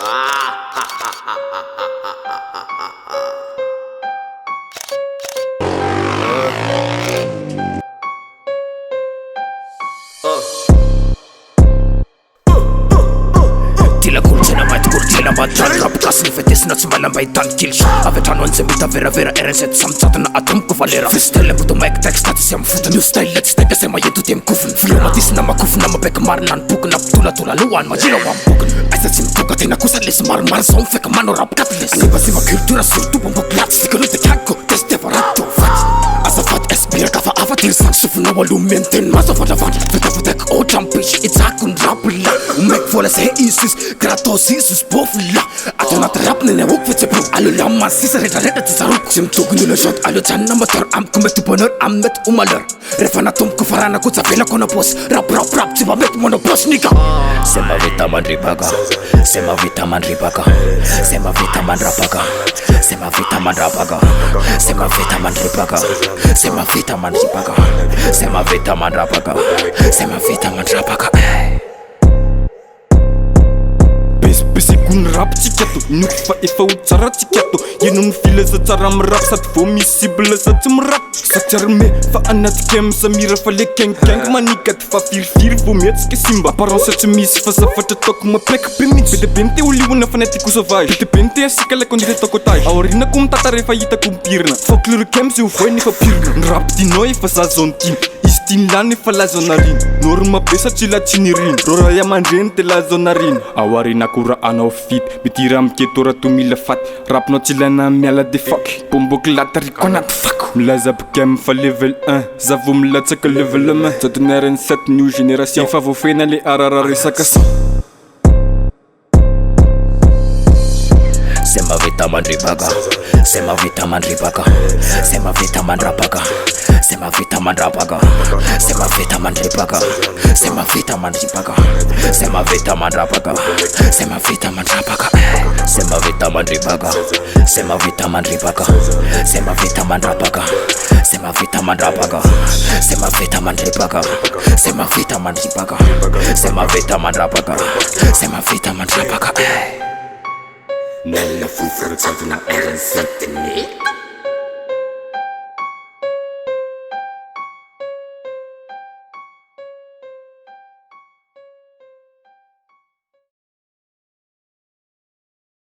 Tila kultsena mä et kurtilla mä tran rap kasni fetis nuts mä lämpä tan kills Avetan on se mitä vera erenset samtsatana atom kuvalera Freestyle mutta mic text status jam futa new style let's take se mä jetu tiem kufun Flow matis nama kufun nama pek marnan pukun up tula luan mä jilo wan pukun Aisa sim pukatina kusallis mar som fek mano rap katlis Liba sima kultura surtu bombo plats Sikulute kanko teste varatto Asa fat espira kafa avatir sak sufuna walumenten Masa fata feta fatek o jampish itakun rapilla Umek fola se isis Kratos isus pofla Atonat rap nene wuk vetse bro Alu lama sisa reda tisaruk Sim tugunula shot alu channa motor am kumet tuponor am met umalor Refana tum kufarana kutsa vela kono boss Rap tiba met mono boss nigga Sema vita man ribaga Sema vita man ribaga Sema vita man rapaga Sema vita man rapaga Sema vita man ribaga Sema vita man ribaga Sema vita man rapaga Sema vita man rapaga Besi kun rap tiketo Nuk fa efa utsara tiketo Yenun file sa tsara mrap Sat fo misibla sa tmrap Sa tjarme fa anat kem Samira fa le keng Manikat fa fir Vo metske simba Paran sa tmis fa sa fata tok Ma plek pimit Bete bente uliuna fa neti kusavai Bete bente asika le kondire tokotai Aorina kum tatare fa yita kum pirna Folklore kem se uvoi ni fa pirna Rap dinoi fa sa zontin Istin lani fa la zonarin Norma pesa chila chinirin Rora ya mandrente la zonarin Awarina kura ana fit Bitiram ketora tumila fat Rap no chila na miala de fuck Pombo glatari konat fuck Mlaza kem fa level 1 Zavo mlatsa ka level 1 Zatoneren cette new génération Fa vo fena le ararari sakas Sema vita man ribaga Sema vita man ribaga Sema vita man rapaga Sema vita man rapaga Sema vita man ribaga Sema vita man ribaga Sema vita man rapaga Sema vita man rapaga Sema vita man ribaga Sema vita man ribaga Sema vita man rapaga Sema vita man rapaga Sema vita man ribaga Sema vita man ribaga Sema vita man rapaga Sema vita man rapaga Nella fu forzato una era in